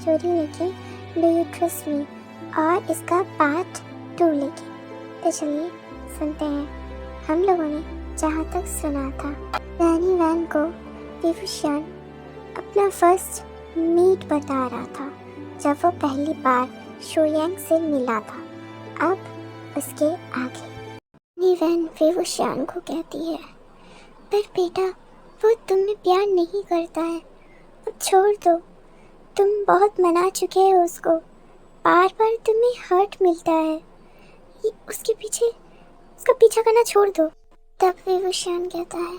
Story लेके do you trust me और इसका पार्ट 2 लेके। तो चलिए सुनते हैं। हम लोगों ने जहाँ तक सुना था, रैनी वैन को विवुशियन अपना फर्स्ट मीट बता रहा था जब वो पहली बार शुयांग से मिला था। अब उसके आगे रैनी वैन विवुशियन को कहती है, पर बेटा वो तुम्हें प्यार नहीं करता है, अब छोड़ दो। तुम बहुत मना चुके हो उसको, बार बार तुम्हें हर्ट मिलता है, ये उसका पीछा करना छोड़ दो। तब विवुशियन कहता है,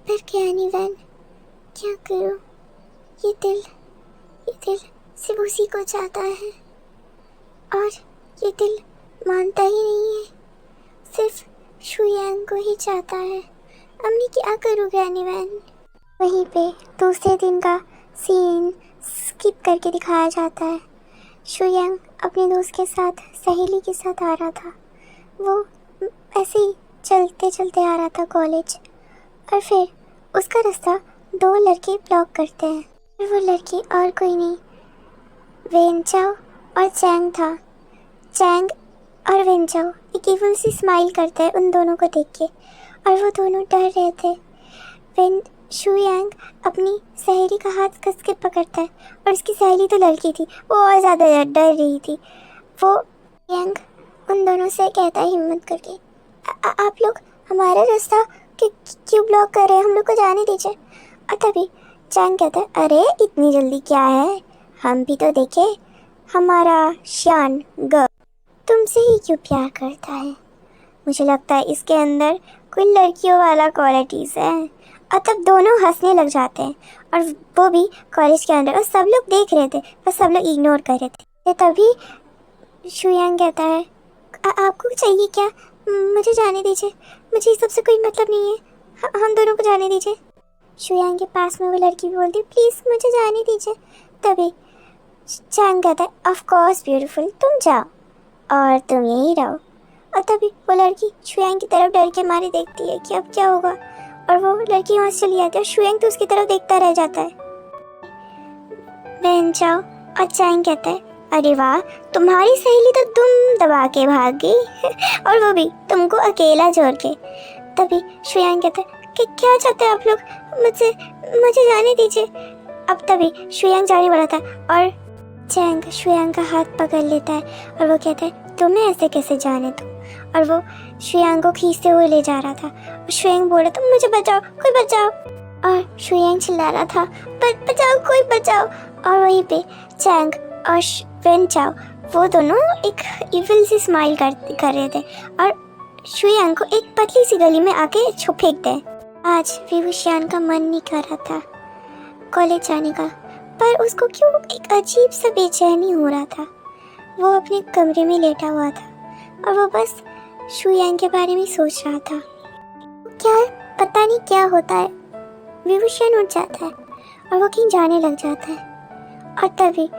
पर रैनी वैन क्या करूं, ये दिल सिर्फ उसी को चाहता है और ये दिल मानता ही नहीं है, सिर्फ शुयांग को ही चाहता है। अब मैं क्या करूं रैनी वैन। वहीं पे दूसरे दिन का सीन स्किप करके दिखाया जाता है। शुयांग अपने दोस्त के साथ, सहेली के साथ आ रहा था। वो ऐसे ही चलते चलते आ रहा था कॉलेज, और फिर उसका रास्ता 2 लड़के ब्लॉक करते हैं। और वो लड़की और कोई नहीं, वेनचाओ और चैंग था। चैंग और वेनचाओ एक इवल सी स्माइल करते हैं उन दोनों को देख के, और वो दोनों डर रहे थे। शुयांग अपनी सहेली का हाथ कस के पकड़ता है, और उसकी सहेली तो लड़की थी, वो और ज़्यादा डर रही थी। वो शुयांग उन दोनों से कहता है हिम्मत करके, आप लोग हमारा रास्ता क्यों ब्लॉक कर रहे हैं, हम लोग को जाने दीजिए। और तभी चैंग कहता है, अरे इतनी जल्दी क्या है, हम भी तो देखे, हमारा शान ग तुमसे ही क्यों प्यार करता है, मुझे लगता है इसके अंदर कोई लड़कियों वाला क्वालिटीज़ है। और तब दोनों हंसने लग जाते हैं, और वो भी कॉलेज के अंदर, और सब लोग देख रहे थे पर सब लोग इग्नोर कर रहे थे। तभी शुयांग कहता है, आपको चाहिए क्या, मुझे जाने दीजिए, मुझे इस सबसे कोई मतलब नहीं है, हम दोनों को जाने दीजिए। शुयांग के पास में वो लड़की भी बोलती है, प्लीज़ मुझे जाने दीजिए। तभी चैंग कहता है, ऑफ कोर्स ब्यूटीफुल, तुम जाओ और तुम यहीं रहो। और तभी वो लड़की शुयांग की तरफ डर के मारे देखती है कि अब क्या होगा, और वो लड़की वहाँ से चली जाती है, और शुयांग तो उसकी तरफ देखता रह जाता है। वेनचाओ और चैंग कहता है, अरे वाह, तुम्हारी सहेली तो तुम दबा के भाग गई और वो भी तुमको अकेला छोड़ के। तभी शुयांग कहता है कि क्या चाहते हैं आप लोग, मुझे जाने दीजिए। अब तभी शुयांग जाने वाला था, और चैंग शुयांग का हाथ पकड़ लेता है, और वो कहता है, तुम्हें ऐसे कैसे जाने दूँ। और वो शुयांग को खींचते हुए ले जा रहा था, और शुयांग बोल रहा था, मुझे बचाओ, कोई बचाओ। और शुयांग चिल्ला रहा था, बचाओ, कोई बचाओ। और वहीं पे चैंग और वेनचाओ वो दोनों एक इविल सी स्माइल कर रहे थे, और शुयांग को एक पतली सी गली में आके फेंकते हैं। आज विवुशियन का मन नहीं कर रहा था कॉलेज जाने का, पर उसको क्यों एक अजीब सा बेचैनी हो रहा था। वो अपने कमरे में लेटा हुआ था, और वो बस शुयांग के बारे में सोच रहा था। क्या पता नहीं क्या होता है, विवुशियन उठ जाता है और वो कहीं जाने लग जाता है। और तभी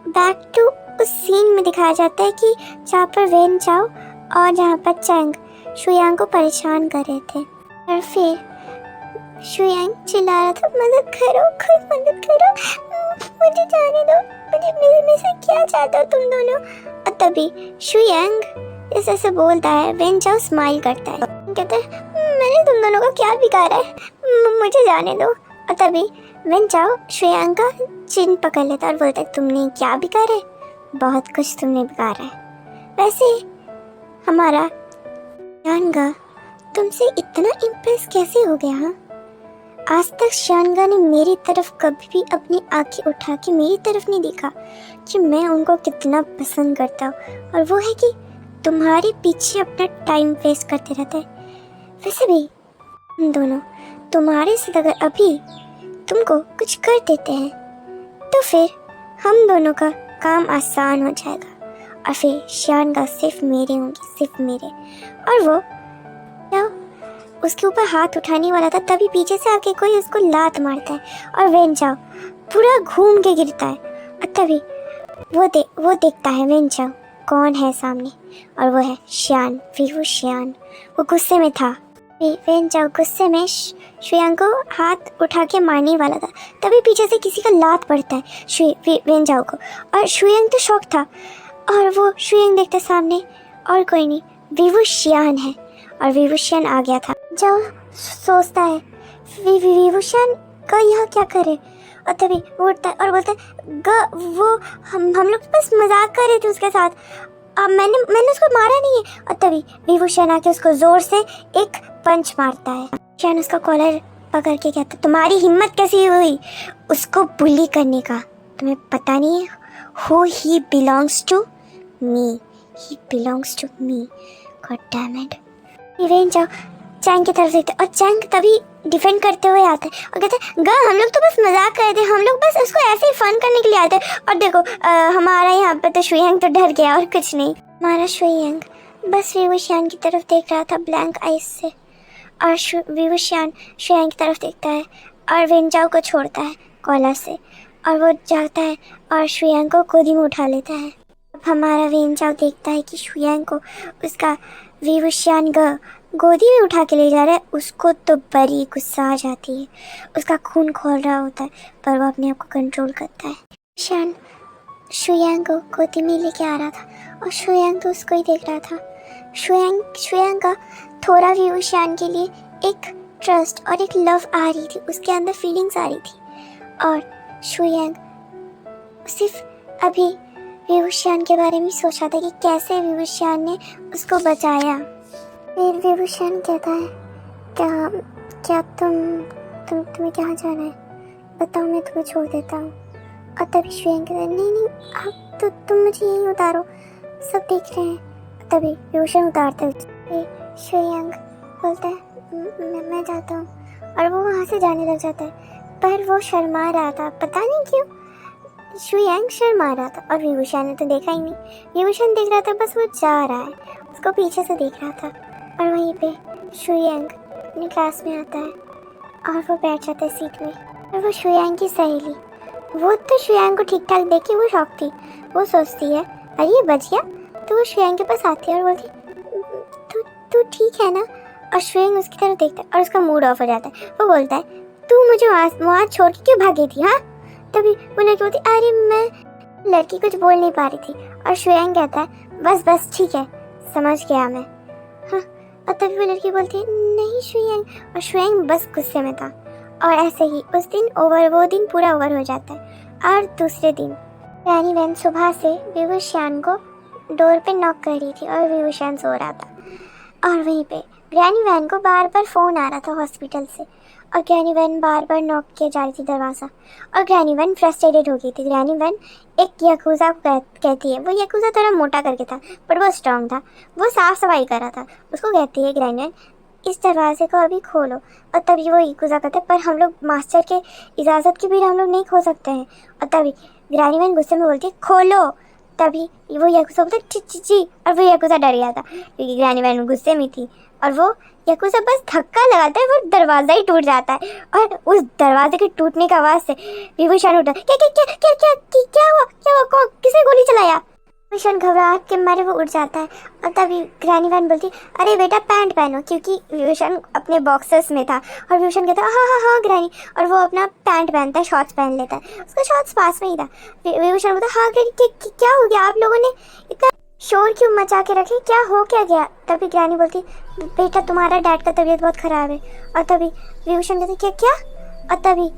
बैक टू उस सीन में दिखाया जाता है कि जहाँ पर वेनचाओ और जहाँ पर चैंग शुयांग को परेशान कर रहे थे। और फिर शुयांग चिल्ला रहा था, मदद करो, कोई मदद करो, मुझे जाने दो, मुझे में से क्या चाहते हो तुम दोनों। और तभी शुयांग ऐसे बोलता है, वेनचाओ स्माइल करता है, कहता है, मैंने तुम दोनों का क्या बिगाड़ा है, मुझे जाने दो। और तभी वेनचाओ शुयांग का चिन पकड़ लेता है और बोलता है, तुमने क्या बिगाड़ा है, बहुत कुछ तुमने बिगाड़ा है। वैसे हमारा शानगा तुमसे इतना इम्प्रेस कैसे हो गया। हाँ, आज तक शानगा ने मेरी तरफ कभी भी अपनी आंखें उठा के मेरी तरफ नहीं देखा कि मैं उनको कितना पसंद करता हूँ, और वो है कि तुम्हारे पीछे अपना टाइम वेस्ट करते रहता है। वैसे भी हम दोनों तुम्हारे साथ अगर अभी तुमको कुछ कर देते हैं तो फिर हम दोनों का काम आसान हो जाएगा, और फिर शानगा सिर्फ मेरे होंगे, सिर्फ मेरे। और वो क्या उसके ऊपर हाथ उठाने वाला था, तभी पीछे से आके कोई उसको लात मारता है, और वेनचाओ पूरा घूम के गिरता है। और तभी वो देखता है वेनचाओ कौन है सामने, और वो है शियान। फिर वो शियान वो गुस्से में था, वेन जाओ गुस्से में शुयांग को हाथ उठा के मारने वाला था, तभी पीछे से किसी का लात पड़ता है वेन जाओ को, और शुयांग तो शॉक था। और वो शुयांग देखते सामने और कोई नहीं, विवुशियान है, और विवुशियान आ गया था। जाओ सोचता है विवुशियान का यहाँ क्या करे, और तभी वो उठता है और बोलता है वो हम लोग बस मजाक कर रहे थे उसके साथ, अब मैंने उसको मारा नहीं है। और तभी विभूषण आके उसको जोर से एक पंच मारता है। शान उसका कॉलर पकड़ के कहता, तुम्हारी हिम्मत कैसी हुई उसको बुली करने का, तुम्हें पता नहीं है who he belongs to me, he belongs to me, God damn it. Event जाओ चैंग की तरफ देखते और चैंग तभी डिफेंड करते हुए आते हैं और कहते हैं हम लोग तो बस मजाक कर रहे थे, हम लोग बस उसको ऐसे ही फन करने के लिए आते हैं, और देखो हमारा यहाँ पे तो शुयांग तो डर गया और कुछ नहीं। हमारा शुयांग बस विवुशियान की तरफ देख रहा था ब्लैंक आइज से, और विवुशियान शुयांग की तरफ देखता है और वेनजाओ को छोड़ता है कॉलर से, और वो जाता है और शुयांग को गोदी में उठा लेता है। अब हमारा वेनजाओ देखता है कि शुयांग को उसका विवुशियान गोदी में उठा के ले जा रहा है, उसको तो बड़ी गुस्सा आ जाती है, उसका खून खोल रहा होता है, पर वो अपने आप को कंट्रोल करता है। शान शुयांग को गोदी में लेके आ रहा था और शुयांग तो उसको ही देख रहा था। शुयांग का थोड़ा विवुशियान के लिए एक ट्रस्ट और एक लव आ रही थी, उसके अंदर फीलिंग्स आ रही थी, और शुयांग सिर्फ अभी विवुशियान के बारे में सोचा था कि कैसे विवुशियान ने उसको बचाया। फिर विभूषण कहता है क्या तुम्हें कहाँ जाना है, बताओ मैं तुम्हें छोड़ देता हूँ। और तभी शुयांग कहता है नहीं आप तो तुम मुझे यहीं उतारो, सब देख रहे हैं। तभी विभूषण उतारता है, शुयांग बोलता है मैं जाता हूँ, और वो वहाँ से जाने लग जाता है, पर वो शर्मा रहा था, पता नहीं क्यों शुयांग शर्मा रहा था, और विभूषण ने तो देखा ही नहीं। विभूषण देख रहा था बस वो जा रहा है, उसको पीछे से देख रहा था। और वहीं पे शुयांग अपनी क्लास में आता है और वो बैठ जाता है सीट में, और वो शुयांग की सहेली, वो तो शुयांग को ठीक ठाक देख के वो शौक थी, वो सोचती है अरे ये बच गया, तो वो शुयांग के पास आती है और बोलती तू ठीक है ना। और शुयांग उसकी तरफ देखता है और उसका मूड ऑफ हो जाता है, वो बोलता है तू मुझे वहाँ छोड़ के क्यों भागी थी। हाँ, तभी वो लड़की बोलती अरे मैं लड़की कुछ बोल नहीं पा रही थी, और शुयांग कहता है बस ठीक है समझ गया मैं। हाँ, और तभी वो लड़की बोलती है नहीं शुयांग, और शुयांग बस गुस्से में था। और ऐसे ही वो दिन पूरा ओवर हो जाता है। और दूसरे दिन ग्रैनी वैन सुबह से विवुशियान को डोर पे नॉक कर रही थी और विवुशियान सो रहा था, और वहीं पे ग्रैनी वैन को बार बार फ़ोन आ रहा था हॉस्पिटल से, और ग्रैनी वैन बार बार नॉक किए जा रही थी दरवाज़ा, और ग्रैनी वैन फ्रस्ट्रेटेड हो गई थी। ग्रैनी वैन एक याकूज़ा को कहती है, वो याकूज़ा थोड़ा मोटा करके था पर वो स्ट्रांग था, वो साफ़ सफाई कर रहा था, उसको कहती है ग्रैनी वैन इस दरवाजे को अभी खोलो। और तभी वो याकूज़ा कहते हैं पर हम लोग मास्टर के इजाज़त के बिना हम लोग नहीं खोल सकते हैं। और तभी ग्रैनी वैन गुस्से में बोलती है खोलो। तभी वो याकूज़ा बोलता ची, और वो याकूज़ा डर गया था क्योंकि ग्रैनी वैन गुस्से में थी, और वो याकूज़ा बस धक्का लगाता है, वो दरवाज़ा ही टूट जाता है, और उस दरवाजे के टूटने की आवाज़ से विभूषण उठा क्या हुआ किसे गोली चलाया। विभूषण घबराहट के मारे वो उठ जाता है, और तभी ग्रैनी वैन बोलती अरे बेटा पैंट पहनो, क्योंकि विभूषण अपने बॉक्सेस में था, और विभूषण कहता है हाँ ग्रैनी, और वो अपना पैंट पहनता है, शॉर्ट्स पहन लेता है, उसका शॉर्ट्स पास में ही था। विभूषण बोलता हाँ ग्रैनी क्या हो गया, आप लोगों ने इतना शोर क्यों मचा के रखे, क्या हो क्या गया। तभी ग्रैनी बोलती बेटा तुम्हारा डैड का तबीयत बहुत ख़राब है। और तभी विभूषण कहते क्या। और तभी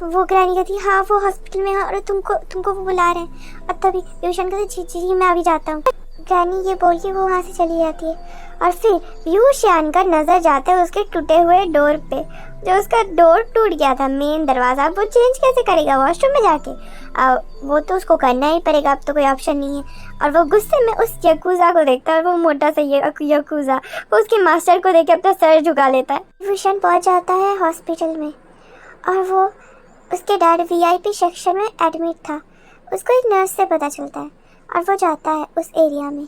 वो ग्रैनी कहती हाँ वो हॉस्पिटल में है और तुमको वो बुला रहे हैं। और तभी विभूषण कहते जी मैं अभी जाता हूँ। ग्रैनी ये बोल के वो वहाँ से चली जाती है, और फिर विभूषण का नज़र जाता है उसके टूटे हुए डोर पे, जो उसका डोर टूट गया था मेन दरवाज़ा, वो चेंज कैसे करेगा वॉशरूम में जाके, वो तो उसको करना ही पड़ेगा, अब तो कोई ऑप्शन नहीं है। और वो गुस्से में उस याकूज़ा को देखता है, और वो मोटा सा याकूज़ा वो उसके मास्टर को देख के अपना सर झुका लेता है। विभूषण पहुँच जाता है हॉस्पिटल में, और वो उसके डैड VIP सेक्शन में एडमिट था, उसको एक नर्स से पता चलता है, और वो जाता है उस एरिया में,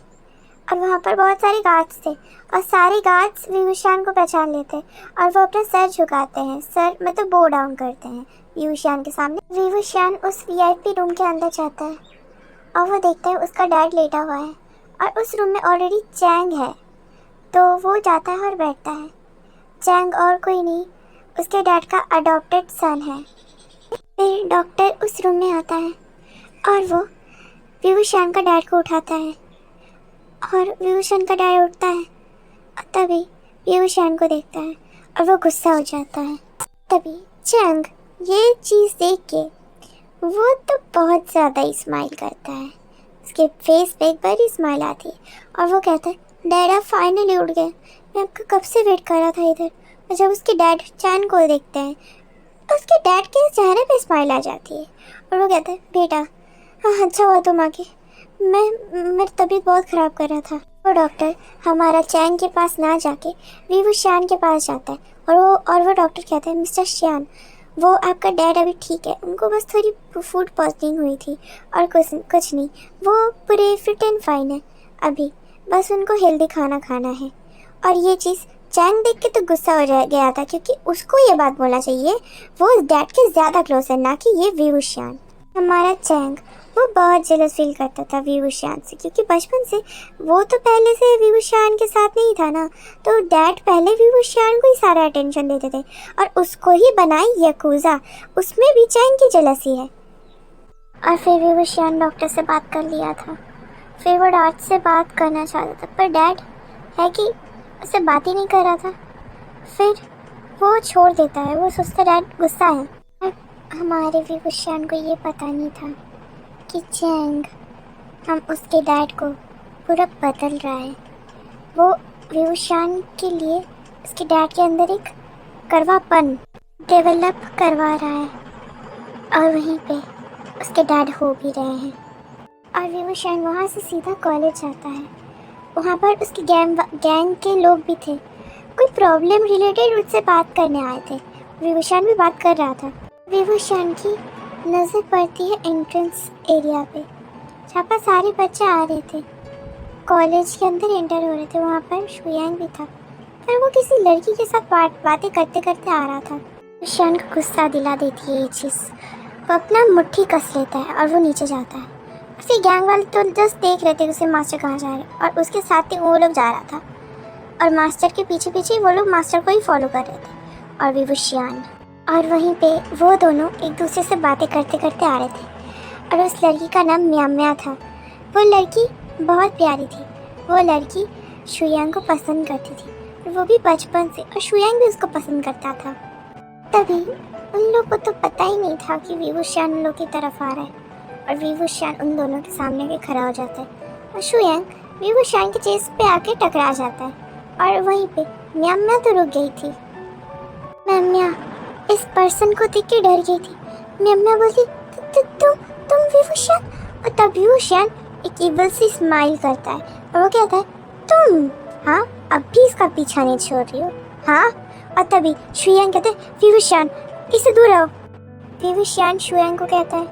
और वहाँ पर बहुत सारे गार्ड्स थे, और सारे गार्ड्स विभूषण को पहचान लेते हैं, और वो अपना सर झुकाते हैं, सर मतलब बो डाउन करते हैं विभूषण के सामने। विभूषण उस VIP रूम के अंदर जाता है, और वो देखता है उसका डैड लेटा हुआ है, और उस रूम में ऑलरेडी चैंग है, तो वो जाता है और बैठता है, चैंग और कोई नहीं, उसके डैड का अडॉप्टेड सन है। फिर डॉक्टर उस रूम में आता है और वो विवुशियान का डैड को उठाता है और विवुशियान का डैड उठता है और तभी विवुशियान को देखता है और वो गुस्सा हो जाता है। तभी चैंग ये चीज़ देख के वो तो बहुत ज़्यादा ही स्माइल करता है, उसके फेस पे एक बड़ी स्माइल आती है और वो कहता है, डैड आप फाइनली उठ गए, मैं आपका कब से वेट कर रहा था इधर। और जब उसके डैड चैन को देखते हैं उसके डैड के चेहरे पे स्माइल आ जाती है और वो कहता है, बेटा हाँ अच्छा हुआ तुम आके, मेरी तबीयत बहुत ख़राब कर रहा था। वो डॉक्टर हमारा चैंग के पास ना जाके विवुशियान के पास जाता है और वो डॉक्टर कहता है, मिस्टर शियान वो आपका डैड अभी ठीक है, उनको बस थोड़ी फूड पॉइजनिंग हुई थी और कुछ नहीं, वो पूरे फिट एंड फाइन है अभी, बस उनको हेल्दी खाना खाना है। और ये चीज़ चैंग देख के तो गुस्सा हो गया था क्योंकि उसको ये बात बोलना चाहिए, वो उस डैड के ज़्यादा क्लोज है ना कि ये विवुशियान। हमारा चैंग वो बहुत जेलस फील करता था विवुशियान से क्योंकि बचपन से वो तो पहले से विवुशियान के साथ नहीं था ना, तो डैड पहले विवुशियान को ही सारा अटेंशन देते थे और उसको ही बनाई याकुजा, उसमें भी चैंग की जेलसी है। और फिर विवुशियान डॉक्टर से बात कर लिया था, फिर वो डैड से बात करना चाहता था पर डैड है कि उससे बात ही नहीं कर रहा था, फिर वो छोड़ देता है, वो सोचता डैड गुस्सा है। हमारे विवुशियान को ये पता नहीं था कि चैंग हम उसके डैड को पूरा बदल रहा है, वो विवुशियान के लिए उसके डैड के अंदर एक कड़वापन डेवलप करवा रहा है और वहीं पे उसके डैड हो भी रहे हैं। और विवुशियान वहाँ से सीधा कॉलेज जाता है, वहाँ पर उसके गैंग के लोग भी थे, कोई प्रॉब्लम रिलेटेड उससे बात करने आए थे, विवुशियान भी बात कर रहा था। विवुशियान की नज़र पड़ती है एंट्रेंस एरिया पे जहाँ पर सारे बच्चे आ रहे थे, कॉलेज के अंदर एंटर हो रहे थे, वहाँ पर शुयांग भी था पर वो किसी लड़की के साथ बातें करते करते आ रहा था। विवुशियान को गुस्सा दिला देती है ये चीज़, वो अपना मुट्ठी कस लेता है और वो नीचे जाता है। उसके गैंग वाले तो जस्ट देख रहे थे उसे मास्टर कहाँ जा रहे और उसके साथ ही वो लोग जा रहा था और मास्टर के पीछे पीछे वो लोग मास्टर को ही फॉलो कर रहे थे और विवुशियान। और वहीं पे वो दोनों एक दूसरे से बातें करते करते आ रहे थे और उस लड़की का नाम म्याम्या था। वो लड़की बहुत प्यारी थी, वो लड़की शुयांग को पसंद करती थी और वो भी बचपन से, और शुयांग भी उसको पसंद करता था। तभी उन लोग को तो पता ही नहीं था कि विवुशियान उन लोग की तरफ आ रहा है और विवुशियान उन दोनों के सामने के खड़ा हो जाता है और शुयांग विवुशियान के चेस्ट पे आके टकरा जाता है और वहीं पे म्याम्या तो रुक गई थी। म्याम्या इस पर्सन को देख के डर गई थी। म्याम्या बोली, तुम विवुशियान। और तब विवुशियान एक इवल सी स्माइल करता है और वो कहता है, तुम हाँ अब भी इसका पीछा नहीं छोड़ रही हो हाँ। और तभी शुयांग कहते हैं, विवुशियान इससे दूर रहो। विवुशियान शुयांग को कहता है,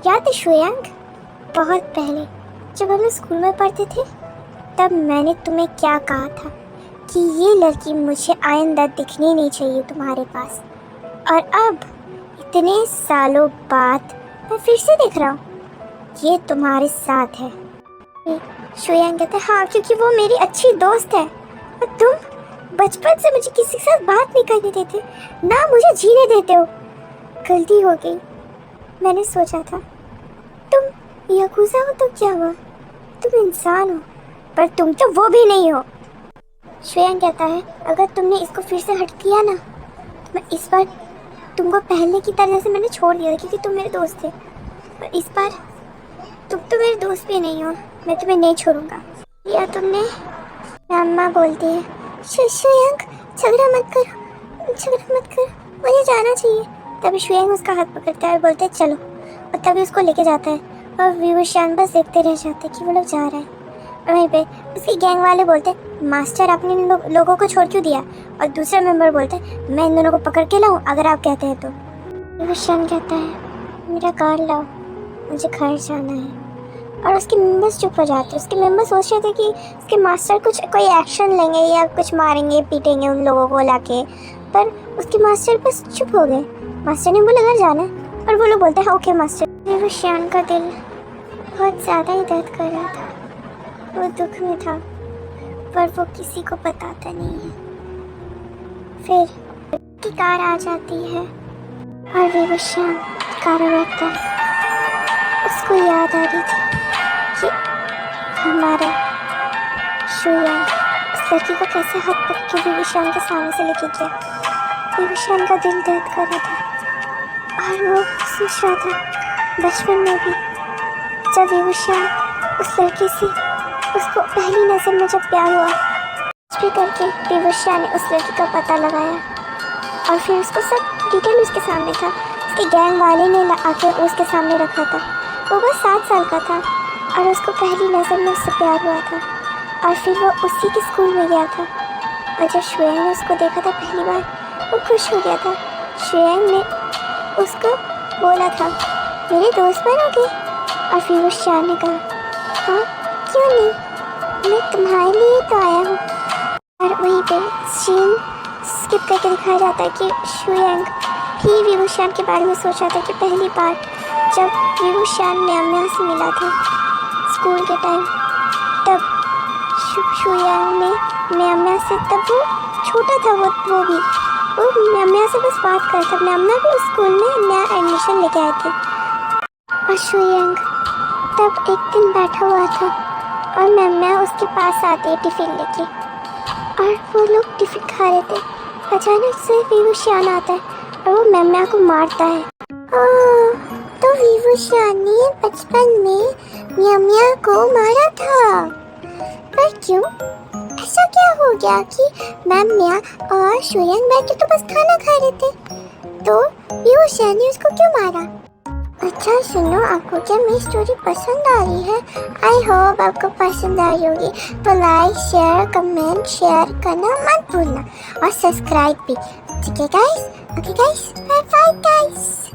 याद है शुयांग, बहुत पहले जब हम लोग स्कूल में पढ़ते थे तब मैंने तुम्हें क्या कहा था कि ये लड़की मुझे आइंदा दिखनी नहीं चाहिए तुम्हारे पास, और अब इतने सालों बाद मैं फिर से देख रहा हूँ ये तुम्हारे साथ है। शुयांग कहते हैं, हाँ क्योंकि वो मेरी अच्छी दोस्त है और तुम बचपन से मुझे किसी के साथ बात नहीं करने देते, ना मुझे जीने देते हो। गलती हो गई, मैंने सोचा था तुम याकुजा हो तो क्या हुआ, तुम इंसान हो, पर तुम तो वो भी नहीं हो। शुयांग कहता है, अगर तुमने इसको फिर से हट किया ना तो मैं इस बार तुमको पहले की तरह से मैंने छोड़ दिया था क्योंकि तुम मेरे दोस्त थे, पर इस बार तुम तो मेरे दोस्त भी नहीं हो, मैं तुम्हें नहीं छोड़ूंगा। या तुमने अम्मा बोलती है, शुयांग झगड़ा मत करो, मुझे जाना चाहिए। तभी शुयांग उसका हाथ पकड़ता है और बोलते है चलो, और तभी उसको लेके जाता है और विवुशियान बस देखते रह जाते कि वो लोग जा रहे हैं। और वहीं पे उसके गैंग वाले बोलते हैं, मास्टर आपने इन लोगों को छोड़ क्यों दिया, और दूसरा मेंबर बोलते हैं, मैं इन दोनों को पकड़ के लाऊं अगर आप कहते हैं तो। विवुशियान कहता है, मेरा कार लाओ, मुझे घर जाना है। और उसके मेंबर्स चुप हो जाते हैं, उसके मेंबर्स सोच रहे थे कि उसके मास्टर कोई एक्शन लेंगे या कुछ मारेंगे पीटेंगे उन लोगों को लाके, पर उसके मास्टर बस चुप हो गए। मास्टर ने बोला घर जाना है और वो लोग बोलते हैं हाँ ओके मास्टर। विवुशियान का दिल बहुत ज़्यादा ही दर्द कर रहा था, वो दुख में था पर वो किसी को बताता नहीं है। फिर की कार आ जाती है और विभूषण कार में बैठता है। उसको याद आ रही थी कि हमारा शुयांग उस लड़की को कैसे हाथ पकड़ के विभूषण के सामने से लेके गया। विभूषण का दिल दर्द कर रहा था और वो सोच रहा था बचपन में भी जब विभूषण उस लड़की से उसको पहली नज़र में जब प्यार हुआ, कुछ भी करके विभूषण ने उस लड़की का पता लगाया और फिर उसको सब डिटेल उसके सामने था। उसके गैंग वाले ने आके उसके सामने रखा था। वो बस 7 साल का था और उसको पहली नज़र में उससे प्यार हुआ था और फिर वो उसी के स्कूल में गया था। और जब शुयांग ने उसको देखा था पहली बार, वो खुश हो गया था। शुयांग ने उसको बोला था मेरे दोस्त बनोगे? और फिर वो शुयांग ने कहा हाँ क्यों नहीं, मैं तुम्हारे लिए तो आया हूँ। और वहीं पे सीन स्किप करके दिखाया जाता है कि शुयांग भी विभूषण के बारे में सोचा था कि पहली बार जब विभूषण म्याम्या से मिला था स्कूल के टाइम, तब शुयांग ने म्याम्या से, तब वो छोटा था, वो म्याम्या से बस बात कर था। म्याम्या भी उस स्कूल में नया एडमिशन लेके आए थे और शुयांग तब एक दिन बैठा हुआ था और म्याम्या उसके पास आती है टिफ़िन लेके और वो लोग टिफ़िन खा रहे थे। अचानक से विभूषण आता है और वो म्याम्या को मारता है। तो विभूषण ने बचपन में म्याम्या को मारा था, पर क्यों? ऐसा क्या हो गया कि म्याम्या और शुयांग बैठ के तो बस खाना खा रहे थे, तो विभूषण ने उसको क्यों मारा? अच्छा सुनो, आपको क्या मेरी स्टोरी पसंद आ रही है? आई होप आपको पसंद आई होगी, तो लाइक शेयर कमेंट शेयर करना मत भूलना और सब्सक्राइब भी। ठीक है guys? Okay guys, bye bye guys.